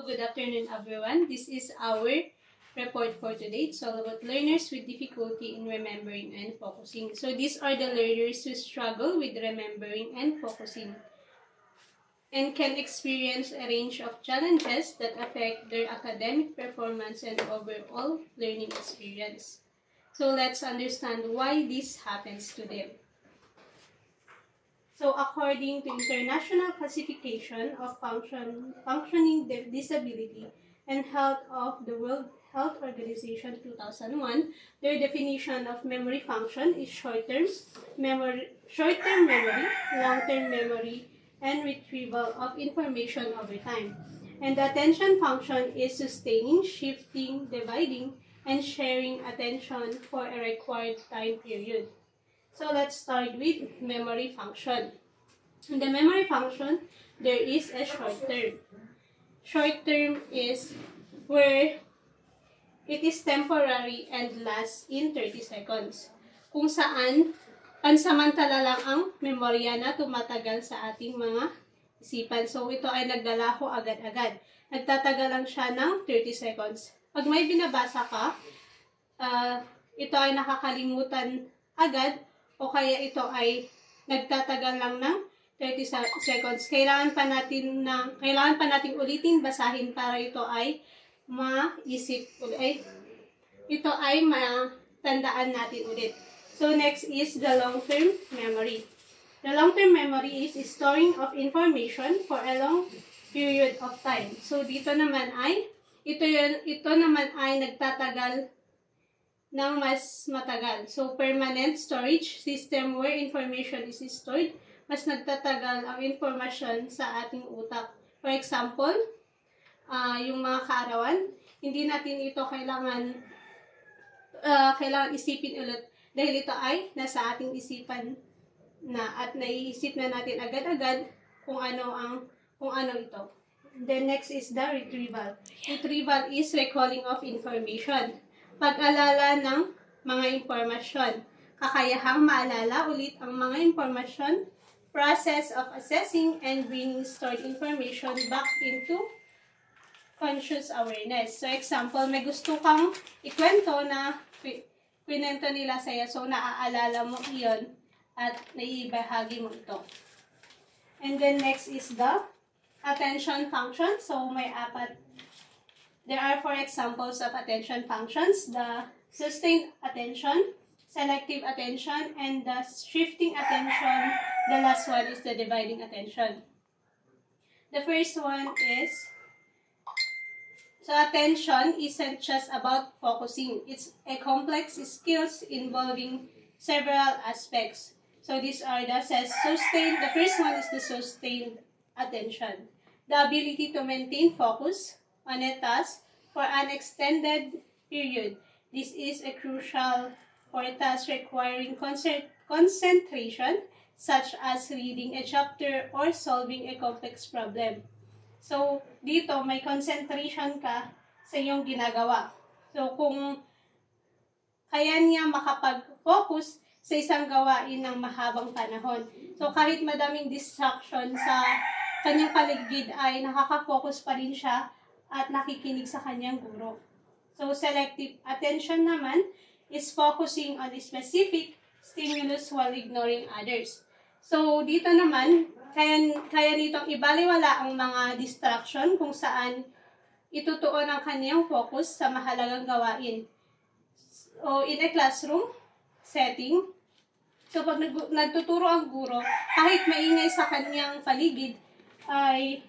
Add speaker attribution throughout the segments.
Speaker 1: good afternoon everyone. This is our report for today. It's all about learners with difficulty in remembering and focusing. So these are the learners who struggle with remembering and focusing and can experience a range of challenges that affect their academic performance and overall learning experience. So let's understand why this happens to them. So according to International Classification of Functioning Disability and Health of the World Health Organization 2001, their definition of memory function is short-term memory, long-term memory, and retrieval of information over time. And the attention function is sustaining, shifting, dividing, and sharing attention for a required time period. So let's start with memory function. In the memory function, there is a short term. Short term is where it is temporary and lasts in 30 seconds. Kung saan, pansamantala lang ang memorya na tumatagal sa ating mga isipan. So ito ay nagdalaho agad-agad. Nagtatagal lang siya ng 30 seconds. Pag may binabasa ka, ito ay nakakalimutan agad, o kaya ito ay nagtatagal lang ng 30 seconds. Kailangan pa natin ulitin basahin para ito ay maisip ulit. Ito ay matandaan natin ulit. So next is the long-term memory. The long-term memory is storing of information for a long period of time. So dito naman ay ito naman ay nagtatagal ng mas matagal. So, permanent storage system where information is stored, mas nagtatagal ang informasyon sa ating utak. For example, yung mga kaarawan, hindi natin ito kailangan isipin ulit dahil ito ay nasa ating isipan na at naiisip na natin agad-agad kung ano ito. Then next is the retrieval. Retrieval is recalling of information. Pag-alala ng mga impormasyon. Kakayahang maalala ulit ang mga impormasyon. Process of assessing and bringing stored information back into conscious awareness. So, example, may gusto kang ikwento na kwento nila sa'yo. So, naaalala mo iyon at naibahagi mo ito. And then, next is the attention function. So, may apat. There are 4 examples of attention functions: the sustained attention, selective attention, and the shifting attention. The last one is the dividing attention. The first one is, so attention isn't just about focusing. It's a complex skills involving several aspects. So these are the sustained. The first one is the sustained attention. The ability to maintain focus on a task for an extended period. This is a crucial for a task requiring concentration, such as reading a chapter or solving a complex problem. So, dito may concentration ka sa iyong ginagawa. So, kung kaya niya makapag-focus sa isang gawain ng mahabang panahon. So, kahit madaming distraction sa kanyang paligid ay nakaka-focus pa rin siya at nakikinig sa kanyang guro. So, selective attention naman is focusing on a specific stimulus while ignoring others. So, dito naman, kaya nitong ibaliwala ang mga distraction kung saan itutuon ang kanyang focus sa mahalagang gawain. So, in a classroom setting, so pag nagtuturo ang guro, kahit maingay sa kanyang paligid, ay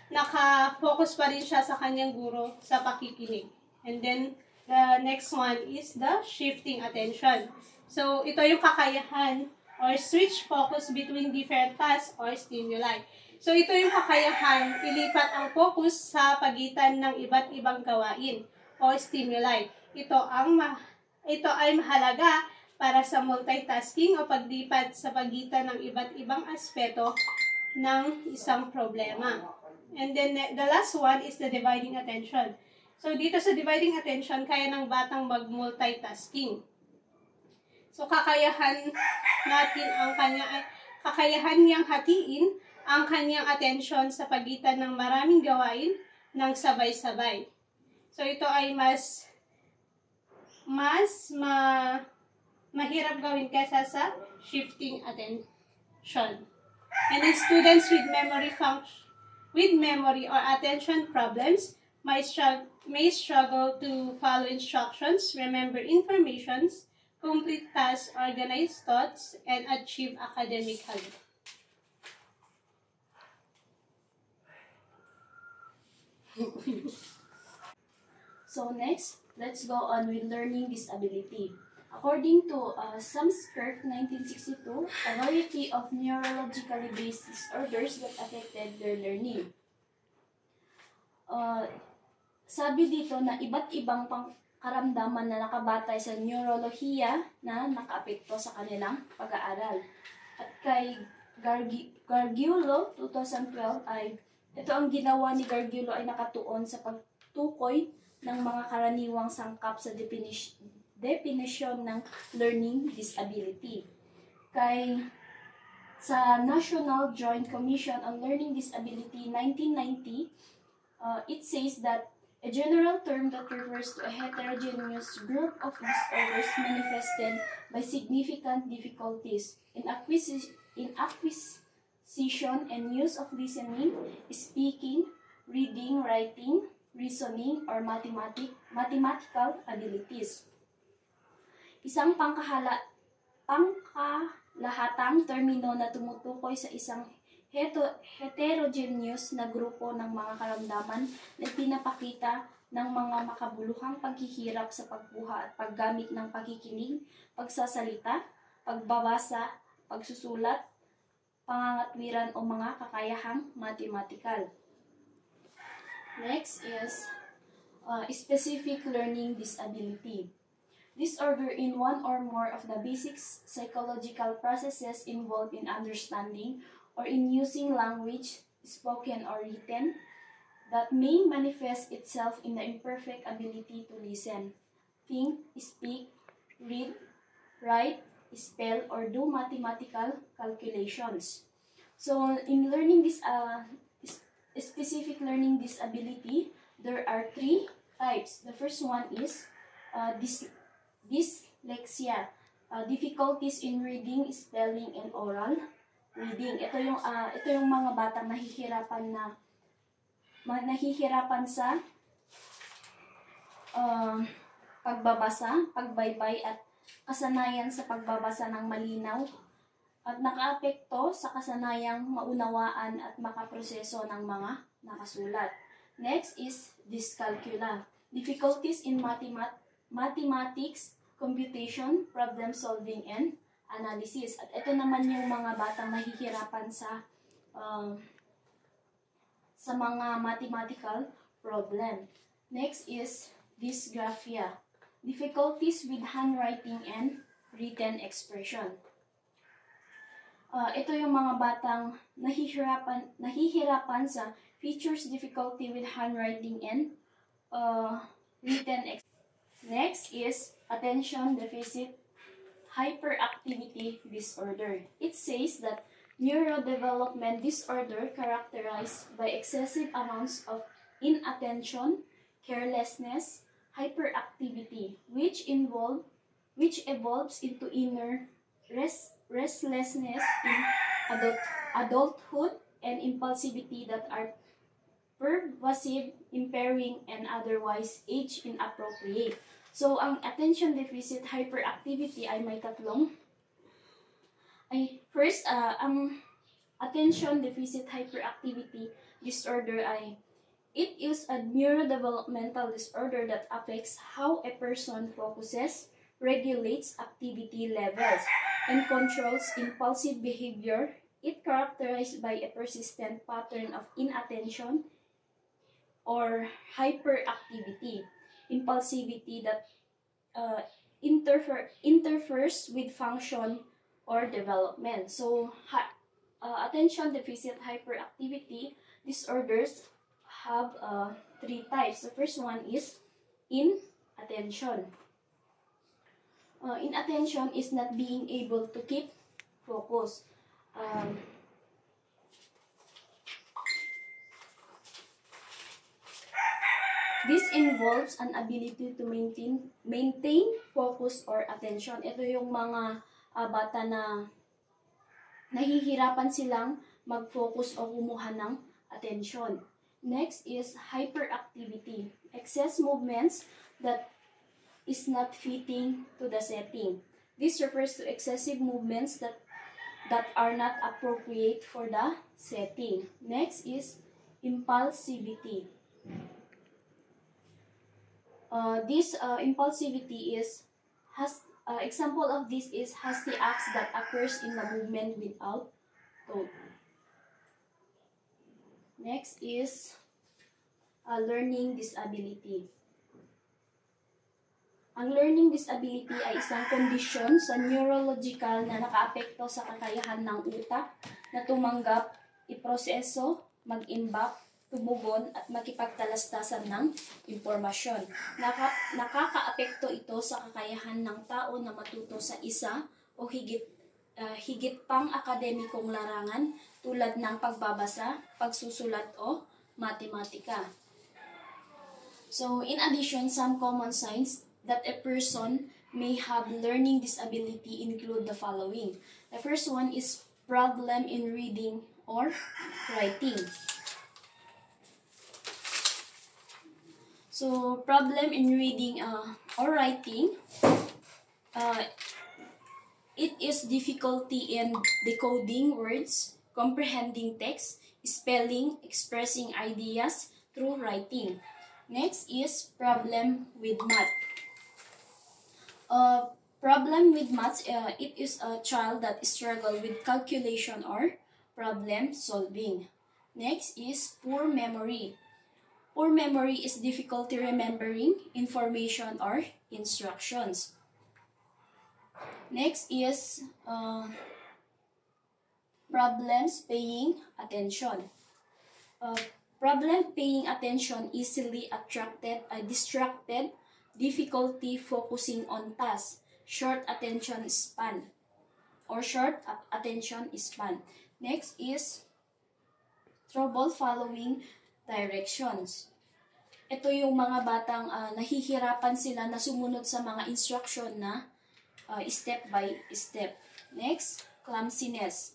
Speaker 1: naka-focus pa rin siya sa kanyang guro sa pakikinig. And then, the next one is the shifting attention. So, ito yung kakayahan or switch focus between different tasks or stimuli. So, ito yung kakayahan ilipat ang focus sa pagitan ng iba't ibang gawain o stimuli. Ito ay mahalaga para sa multitasking o paglipat sa pagitan ng iba't ibang aspeto ng isang problema. And then, the last one is the dividing attention. So, dito sa dividing attention, kaya ng batang mag-multitasking. So, kakayahan niyang hatiin ang kanyang atensyon sa pagitan ng maraming gawain ng sabay-sabay. So, ito ay mahirap gawin kaysa sa shifting attention. And then students with memory or attention problems may struggle to follow instructions, remember informations, complete tasks, organize thoughts, and achieve academically.
Speaker 2: So next, let's go on with learning disability. According to Samskirk 1962, a variety of neurologically based disorders that affected their learning. Sabi dito na iba't ibang karamdaman na nakabatay sa neurolohiya na nakaapekto sa kanilang pag-aaral. At kay Gargiulo 2012 ay ito ang ginawa ni Gargiulo ay nakatuon sa pagtukoy ng mga karaniwang sangkap sa definition ng learning disability. Sa National Joint Commission on Learning Disability 1990, it says that a general term that refers to a heterogeneous group of disorders manifested by significant difficulties in acquisition and use of listening, speaking, reading, writing, reasoning, or mathematical abilities. Isang pangkalahatang termino na tumutukoy sa isang heterogeneous na grupo ng mga karamdaman na pinapakita ng mga makabuluhang paghihirap sa pagkuha at paggamit ng pakikinig, pagsasalita, pagbabasa, pagsusulat, pangangatwiran o mga kakayahang mathematical. Next is specific learning disability. Disorder in one or more of the basic psychological processes involved in understanding or in using language, spoken or written, that may manifest itself in the imperfect ability to listen, think, speak, read, write, spell, or do mathematical calculations. So, in learning this specific learning disability, there are 3 types. The first one is dyslexia, difficulties in reading, spelling, and oral reading. Ito yung mga batang nahihirapan sa pagbabasa, pagbaybay at kasanayan sa pagbabasa ng malinaw at nakaapekto sa kasanayang maunawaan at makaproseso ng mga nakasulat. Next is dyscalculia, difficulties in mathematics, computation, problem solving, and analysis. At ito naman yung mga batang nahihirapan sa mga mathematical problem. Next is dysgraphia, difficulties with handwriting and written expression. Ito yung mga batang nahihirapan sa features difficulty with handwriting and written expression. Next is attention deficit hyperactivity disorder. It says that neurodevelopment disorder characterized by excessive amounts of inattention, carelessness, hyperactivity, which evolves into inner restlessness in adulthood and impulsivity that are pervasive, impairing, and otherwise age inappropriate. So, ang attention deficit hyperactivity ay may tatlong. First, ang attention deficit hyperactivity disorder it is a neurodevelopmental disorder that affects how a person focuses, regulates activity levels, and controls impulsive behavior. It characterized by a persistent pattern of inattention or hyperactivity, impulsivity that interferes with function or development. So, attention deficit hyperactivity disorders have 3 types. The first one is inattention. Inattention is not being able to keep focus. This involves an ability to maintain focus or attention. Ito yung mga bata na nahihirapan silang mag-focus o kumuha ng attention. Next is hyperactivity. Excess movements that is not fitting to the setting. This refers to excessive movements that are not appropriate for the setting. Next is impulsivity. This impulsivity example of this is hasty acts that occurs in the movement without thought. Next is learning disability. Ang learning disability ay isang kondisyon sa neurological na nakaapekto sa kakayahan ng utak na tumanggap, iproseso, mag-imbak, tumugon at makipagtalastasan ng impormasyon. Nakakaapekto ito sa kakayahan ng tao na matuto sa isa o higit pang akademikong larangan tulad ng pagbabasa, pagsusulat o matematika. So, in addition, some common signs that a person may have learning disability include the following. The first one is problem in reading or writing. So, problem in reading or writing, it is difficulty in decoding words, comprehending text, spelling, expressing ideas through writing. Next is problem with math. Problem with maths, it is a child that struggles with calculation or problem solving. Next is poor memory. Poor memory is difficulty remembering information or instructions. Next is problems paying attention. Problem paying attention, easily distracted, difficulty focusing on tasks, short attention span. Next is trouble following directions. Ito yung mga batang nahihirapan sila na sumunod sa mga instruction na step by step. Next, clumsiness.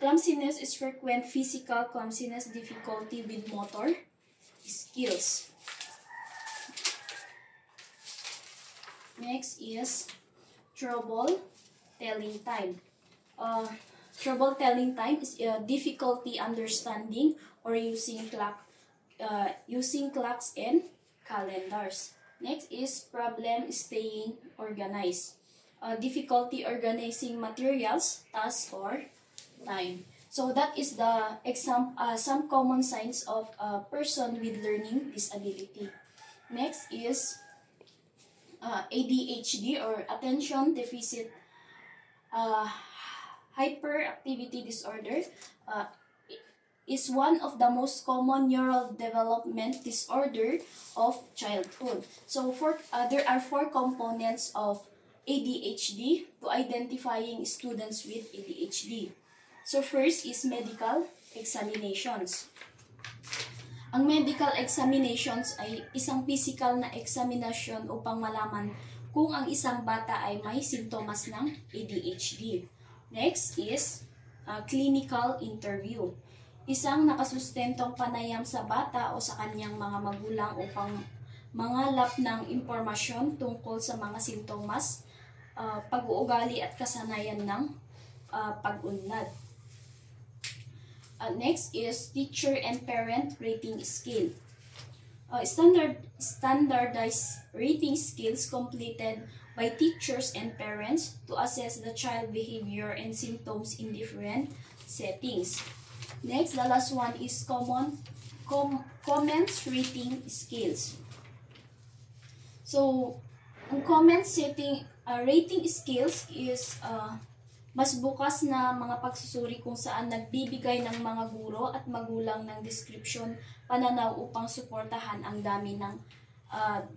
Speaker 2: Clumsiness is frequent physical clumsiness, difficulty with motor skills. Next is trouble telling time. Trouble telling time is difficulty understanding or using clocks and calendars. Next is problem staying organized. Difficulty organizing materials, tasks, or time. So that is the some common signs of a person with learning disability. Next is ADHD or attention deficit hyperactivity disorder. Is one of the most common neural development disorder of childhood. So there are 4 components of ADHD to identifying students with ADHD. So first is medical examinations. Ang medical examinations ay isang physical na examinasyon upang malaman kung ang isang bata ay may sintomas ng ADHD. Next is clinical interview. Isang nakasustentong panayam sa bata o sa kanyang mga magulang upang mangalap ng impormasyon tungkol sa mga sintomas, pag-uugali at kasanayan ng pag-unlad. Next is teacher and parent rating scale. Standardized rating skills completed by teachers and parents to assess the child behavior and symptoms in different settings. Next, the last one is comments rating skills. So, ang comments rating skills is mas bukas na mga pagsusuri kung saan nagbibigay ng mga guro at magulang ng description, pananaw upang suportahan ang dami ng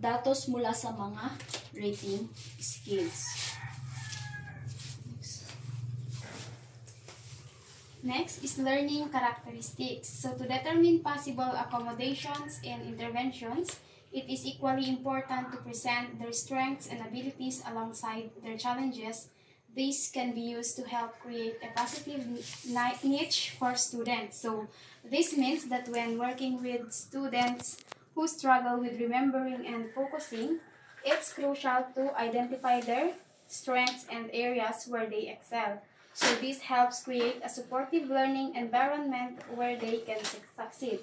Speaker 2: datos mula sa mga rating skills. Next is learning characteristics. So to determine possible accommodations and interventions, it is equally important to present their strengths and abilities alongside their challenges. These can be used to help create a positive niche for students. So this means that when working with students who struggle with remembering and focusing, it's crucial to identify their strengths and areas where they excel. So this helps create a supportive learning environment where they can succeed.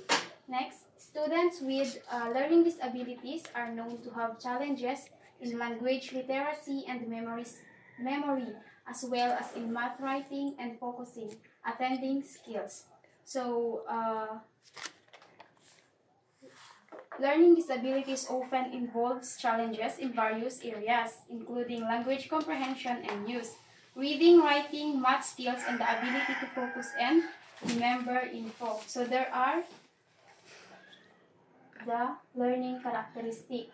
Speaker 2: Next, students with learning disabilities are known to have challenges in language literacy and memory, as well as in math writing and focusing, attending skills. So, learning disabilities often involves challenges in various areas, including language comprehension and use, reading, writing, math skills, and the ability to focus and remember info. So there are the learning characteristics.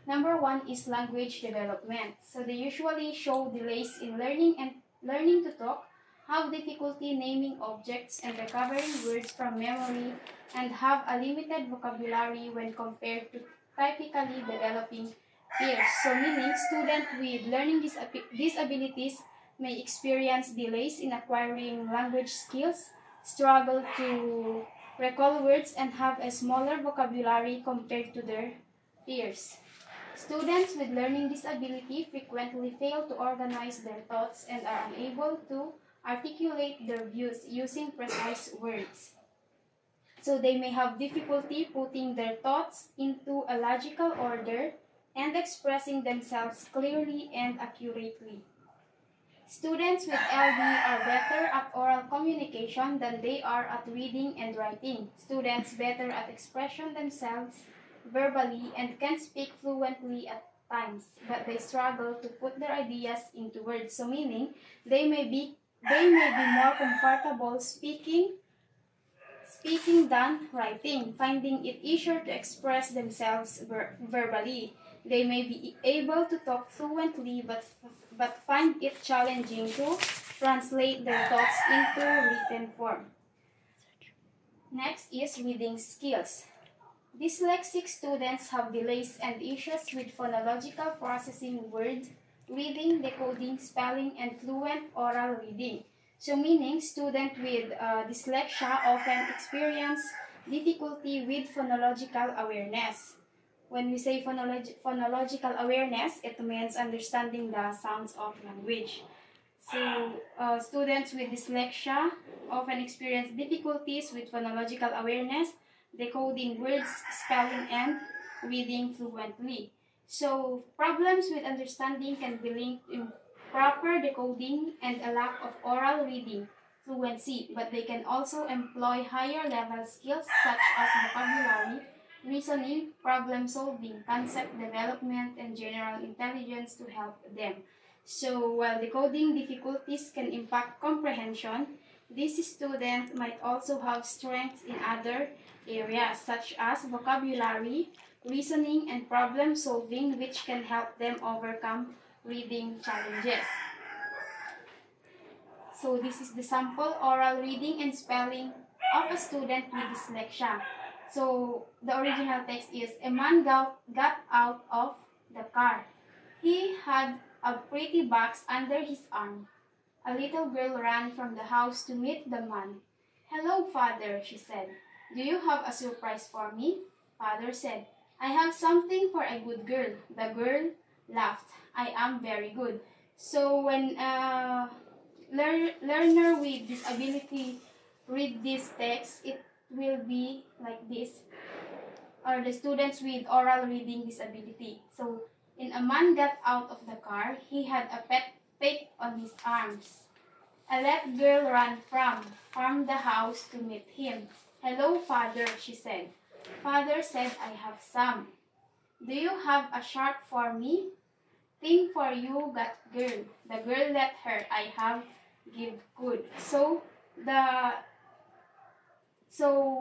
Speaker 2: Number 1 is language development. So they usually show delays in learning to talk, have difficulty naming objects and recovering words from memory, and have a limited vocabulary when compared to typically developing peers. So meaning students with learning disabilities may experience delays in acquiring language skills, struggle to recall words, and have a smaller vocabulary compared to their peers. Students with learning disability frequently fail to organize their thoughts and are unable to articulate their views using precise words. So they may have difficulty putting their thoughts into a logical order and expressing themselves clearly and accurately. Students with LD are better at oral communication than they are at reading and writing. Students better at expressing themselves verbally and can speak fluently at times, but they struggle to put their ideas into words. So meaning they may be more comfortable speaking than writing, finding it easier to express themselves verbally. They may be able to talk fluently but find it challenging to translate their thoughts into written form. Next is reading skills. Dyslexic students have delays and issues with phonological processing word, reading, decoding, spelling, and fluent oral reading. So meaning students with dyslexia often experience difficulty with phonological awareness. When we say phonological awareness, it means understanding the sounds of language. So, students with dyslexia often experience difficulties with phonological awareness, decoding words, spelling, and reading fluently. So, problems with understanding can be linked to improper decoding and a lack of oral reading fluency, but they can also employ higher level skills such as vocabulary, reasoning, problem solving, concept development, and general intelligence to help them. So while decoding difficulties can impact comprehension, this student might also have strengths in other areas such as vocabulary, reasoning, and problem solving, which can help them overcome reading challenges. So this is the sample oral reading and spelling of a student with dyslexia. So the original text is, a man got out of the car. He had a pretty box under his arm. A little girl ran from the house to meet the man. Hello, father, she said. Do you have a surprise for me? Father said, I have something for a good girl. The girl laughed. I am very good. So when a learner with disability read this text, it will be like this, or the students with oral reading disability. So, in a man got out of the car, he had a pet on his arms. A little girl ran from the house to meet him. Hello, father, she said. Father said, I have some. Do you have a shark for me? Thing for you, got girl. The girl let her, I have, give good. So,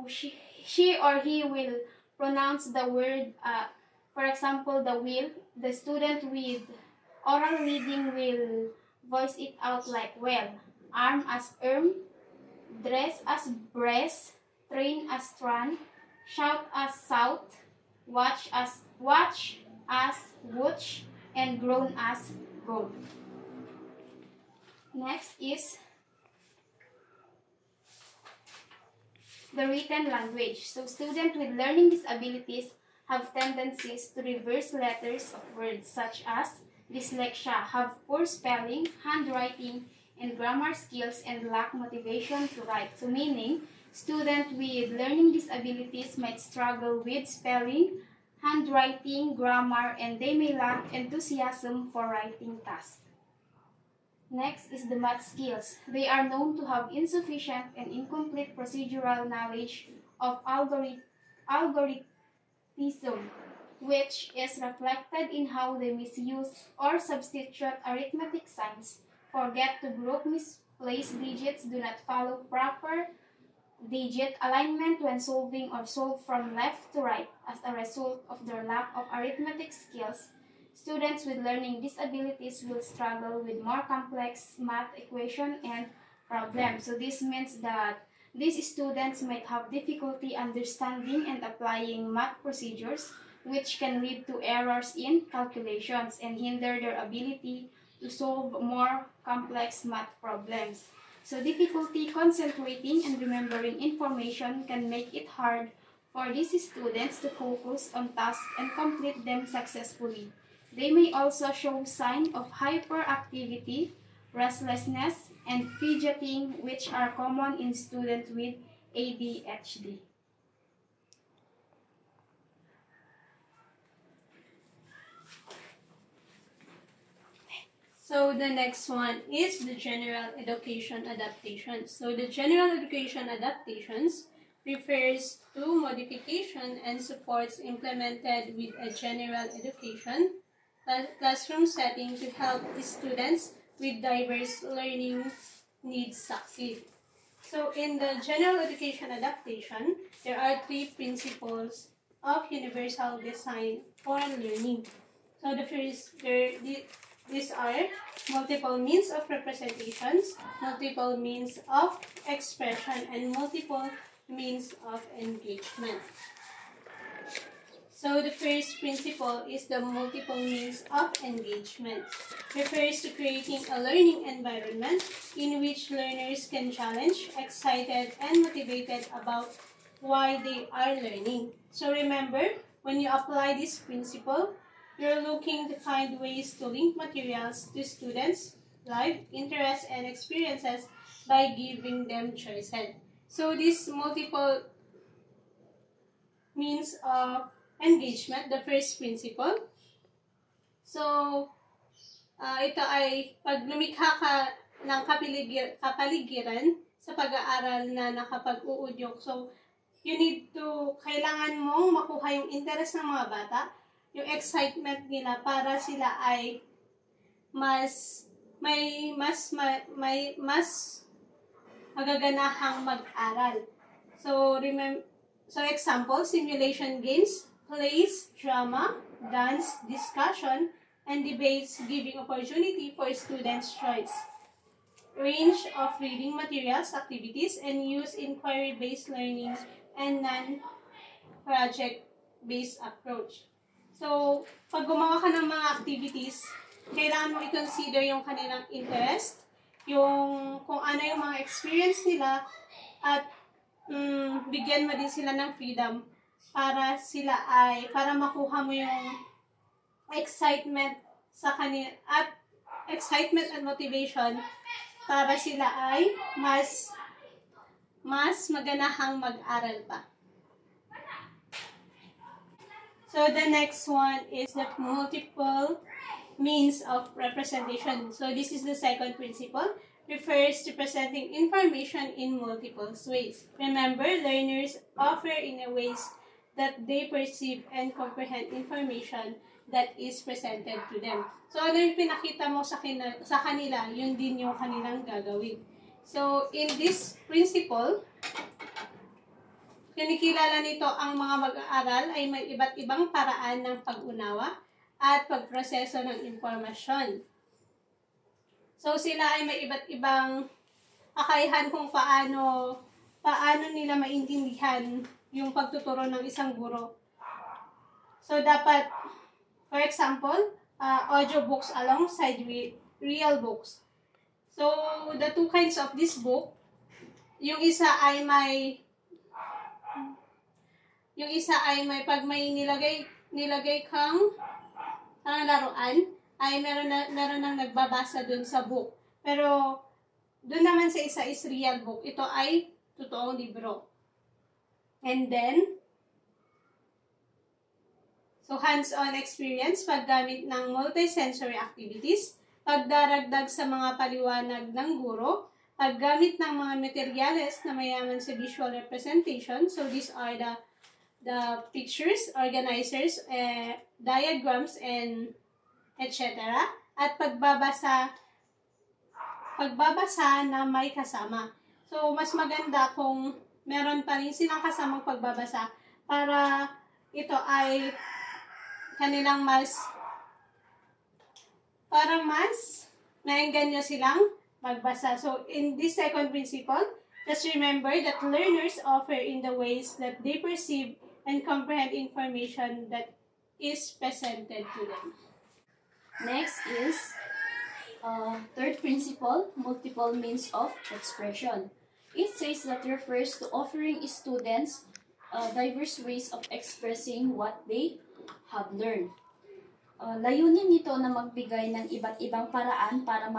Speaker 2: she or he will pronounce the word, for example, the will. The student with oral reading will voice it out like well. Arm as dress as breast, train as tran, shout as shout, watch as watch, and groan as groan. Next is the written language. So students with learning disabilities have tendencies to reverse letters of words such as dyslexia, have poor spelling, handwriting, and grammar skills, and lack motivation to write. So meaning, students with learning disabilities might struggle with spelling, handwriting, grammar, and they may lack enthusiasm for writing tasks. Next is the math skills. They are known to have insufficient and incomplete procedural knowledge of algorithm, which is reflected in how they misuse or substitute arithmetic signs, forget to group misplaced digits, do not follow proper digit alignment when solving or solve from left to right. As a result of their lack of arithmetic skills, students with learning disabilities will struggle with more complex math equation and problems. So this means that these students might have difficulty understanding and applying math procedures, which can lead to errors in calculations and hinder their ability to solve more complex math problems. So difficulty concentrating and remembering information can make it hard for these students to focus on tasks and complete them successfully. They may also show signs of hyperactivity, restlessness, and fidgeting, which are common in students with ADHD.
Speaker 1: So the next one is the general education adaptations. So the general education adaptations refers to modification and supports implemented with a general education classroom setting to help students with diverse learning needs succeed. So in the general education adaptation, there are 3 principles of universal design for learning. So the first, these are multiple means of representations, multiple means of expression, and multiple means of engagement. So the first principle is the multiple means of engagement. Refers to creating a learning environment in which learners can challenge, excited, and motivated about why they are learning. So remember, when you apply this principle, you're looking to find ways to link materials to students' life, interests, and experiences by giving them choices. So this multiple means of engagement, the first principle. So, ito ay pag lumikha ka ng kapaligiran sa pag-aaral na nakapag-uudyok. So, you need to, kailangan mong makuha yung interest ng mga bata, yung excitement nila para sila ay mas magaganahang mag-aral. So, example, simulation games, plays, drama, dance, discussion, and debates giving opportunity for students' choice. Range of reading materials, activities, and use inquiry-based learning and non-project-based approach. So, pag gumawa ka ng mga activities, kailangan mo i-consider yung kanilang interest, yung kung ano yung mga experience nila, at bigyan mo din sila ng freedom para makuha mo yung excitement sa kanila at excitement and motivation para sila ay mas maganahang mag-aral pa. So the next one is the multiple means of representation. So this is the second principle. Refers to presenting information in multiple ways. Remember, learners offer in a ways that they perceive and comprehend information that is presented to them. So, ano yung pinakita mo sa kanila, yun din yung kanilang gagawin. So, in this principle, kinikilala nito ang mga mag-aaral ay may iba't ibang paraan ng pag-unawa at pagproseso ng impormasyon. So, sila ay may iba't ibang kakayahan kung paano nila maintindihan yung pagtuturo ng isang guro. So, dapat, for example, audiobooks alongside with real books. So, the two kinds of this book, yung isa ay may pag may nilagay kang laruan, ay meron nang nagbabasa dun sa book. Pero, dun naman sa isa is real book. Ito ay totoong libro. And then, so hands-on experience, paggamit ng multisensory activities, pagdaragdag sa mga paliwanag ng guro, paggamit ng mga materyales na mayaman sa visual representation. So these are the pictures, organizers, diagrams, and etc. At pagbabasa na may kasama. So mas maganda kung meron pa rin silang kasamang pagbabasa para ito ay kanilang mas naengganyo silang magbasa. So, in this second principle, just remember that learners offer in the ways that they perceive and comprehend information that is presented to them.
Speaker 2: Next is third principle, multiple means of expression. It says that refers to offering students diverse ways of expressing what they have learned. Layunin nito na magbigay ng iba't ibang paraan para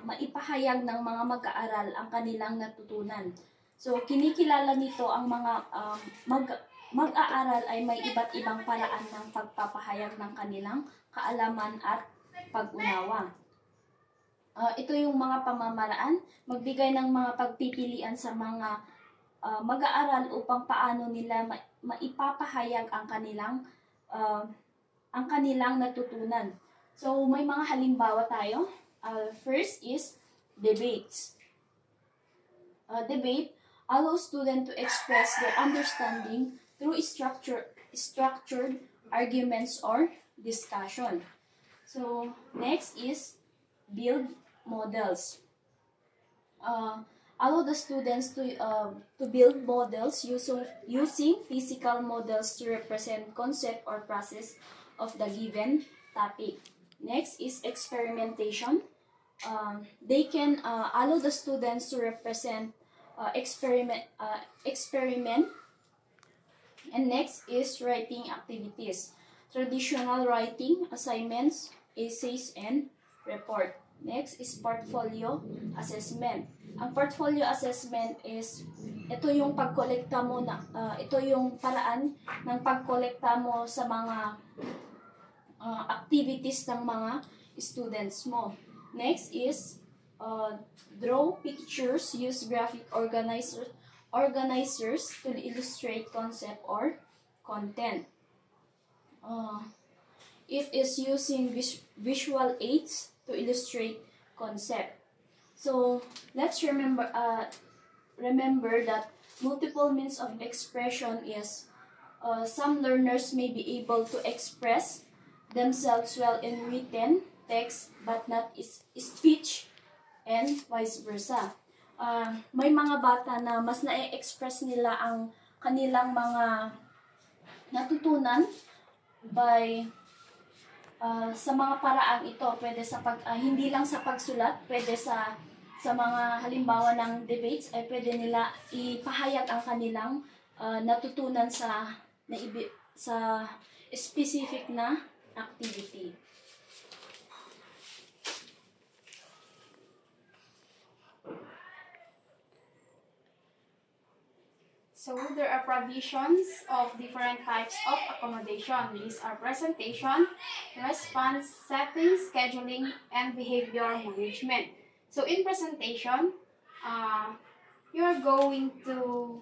Speaker 2: maipahayag ng mga mag-aaral ang kanilang natutunan. So, kinikilala nito ang mga mag-aaral ay may iba't ibang paraan ng pagpapahayag ng kanilang kaalaman at pag-unawa. Ito yung mga pamamaraan, magbigay ng mga pagpipilian sa mga mag-aaral upang paano nila maipapahayag ang kanilang natutunan. So, may mga halimbawa tayo. First is debates. Debate allows students to express their understanding through structured arguments or discussion. So, next is build models. Allow the students to build models using physical models to represent concept or process of the given topic. Next is experimentation. They can allow the students to represent experiment. And next is writing activities. Traditional writing, assignments, essays, and report. Next is portfolio assessment. Ang portfolio assessment is ito yung pagkolekta mo ito yung paraan ng pagkolekta mo sa mga activities ng mga students mo. Next is draw pictures, use graphic organizers to illustrate concept or content. It is using visual aids to illustrate concept. So let's remember that multiple means of expression is some learners may be able to express themselves well in written text but not speech, and vice versa. May mga bata na mas na-express nila ang kanilang mga natutunan by sa mga paraang ito, pwede sa hindi lang sa pagsulat, pwede sa mga halimbawa ng debates, ay pwede nila ipahayag ang kanilang natutunan sa specific na activity.
Speaker 3: So there are provisions of different types of accommodation. These are presentation, response, setting, scheduling, and behavior management. So in presentation, you are going to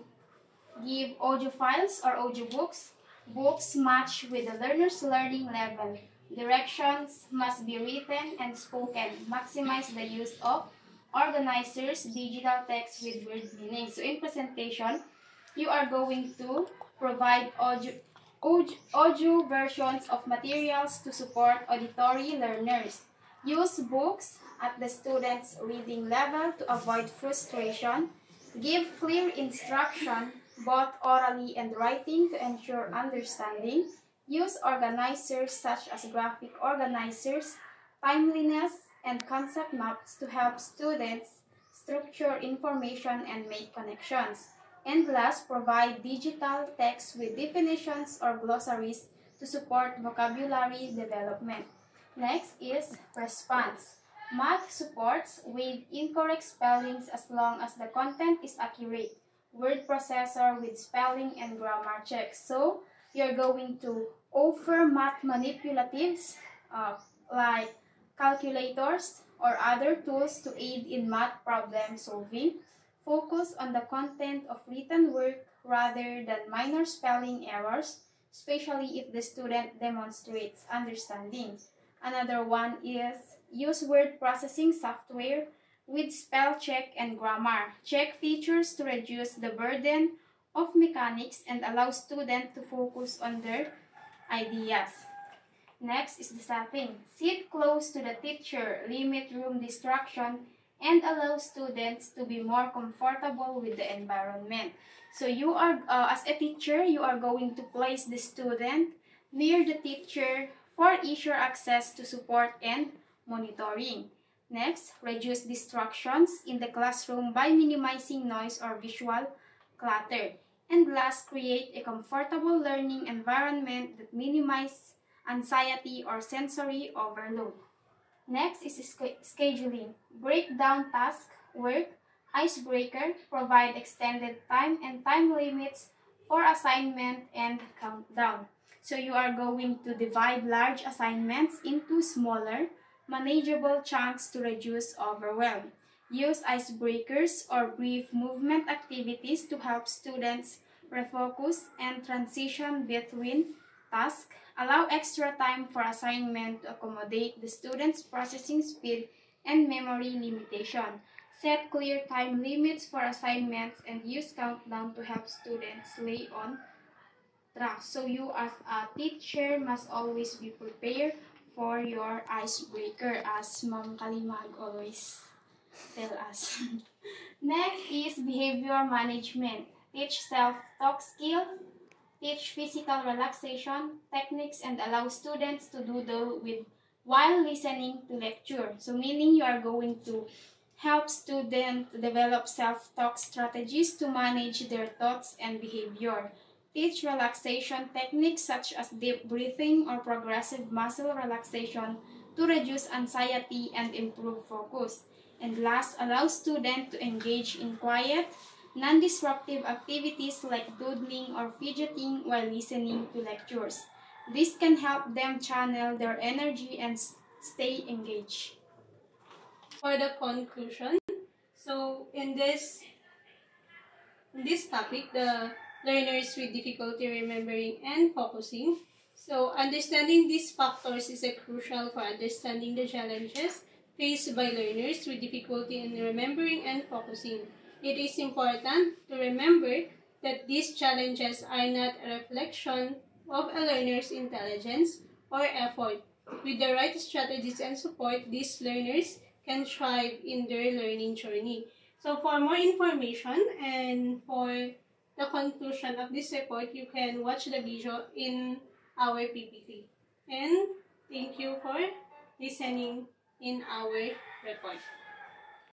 Speaker 3: give audio files or audio books. Books match with the learner's learning level. Directions must be written and spoken. Maximize the use of organizers, digital text with word meaning. So in presentation, you are going to provide audio versions of materials to support auditory learners. Use books at the student's reading level to avoid frustration. Give clear instruction, both orally and writing, to ensure understanding. Use organizers such as graphic organizers, timeliness, and concept maps to help students structure information and make connections. And last, provide digital text with definitions or glossaries to support vocabulary development. Next is response. Math supports with incorrect spellings as long as the content is accurate. Word processor with spelling and grammar checks. So, you're going to offer math manipulatives like calculators or other tools to aid in math problem solving. Focus on the content of written work rather than minor spelling errors, especially if the student demonstrates understanding. Another one is use word processing software with spell check and grammar check features to reduce the burden of mechanics and allow students to focus on their ideas. Next is the setting. Sit close to the teacher, limit room distraction, and allow students to be more comfortable with the environment. So you are, as a teacher, you are going to place the student near the teacher for easier access to support and monitoring. Next, reduce distractions in the classroom by minimizing noise or visual clutter. And last, create a comfortable learning environment that minimizes anxiety or sensory overload. Next is scheduling. Break down task, work, icebreaker, provide extended time and time limits for assignment and countdown. So you are going to divide large assignments into smaller, manageable chunks to reduce overwhelm. Use icebreakers or brief movement activities to help students refocus and transition between tasks. Allow extra time for assignment to accommodate the students' processing speed and memory limitation. Set clear time limits for assignments and use countdown to help students stay on track. So you as a teacher must always be prepared for your icebreaker, as Ma'am Kalimag always tell us. Next is behavior management. Teach self-talk skill, teach physical relaxation techniques, and allow students to doodle while listening to lecture. So meaning you are going to help students develop self-talk strategies to manage their thoughts and behavior. Teach relaxation techniques such as deep breathing or progressive muscle relaxation to reduce anxiety and improve focus. And last, allow students to engage in quiet, non-disruptive activities like doodling or fidgeting while listening to lectures. This can help them channel their energy and stay engaged.
Speaker 1: For the conclusion, so in this topic, the learners with difficulty remembering and focusing. So understanding these factors is crucial for understanding the challenges faced by learners with difficulty in remembering and focusing. It is important to remember that these challenges are not a reflection of a learner's intelligence or effort. With the right strategies and support, these learners can thrive in their learning journey. So for more information and for the conclusion of this report, you can watch the video in our PPT. And thank you for listening in our report.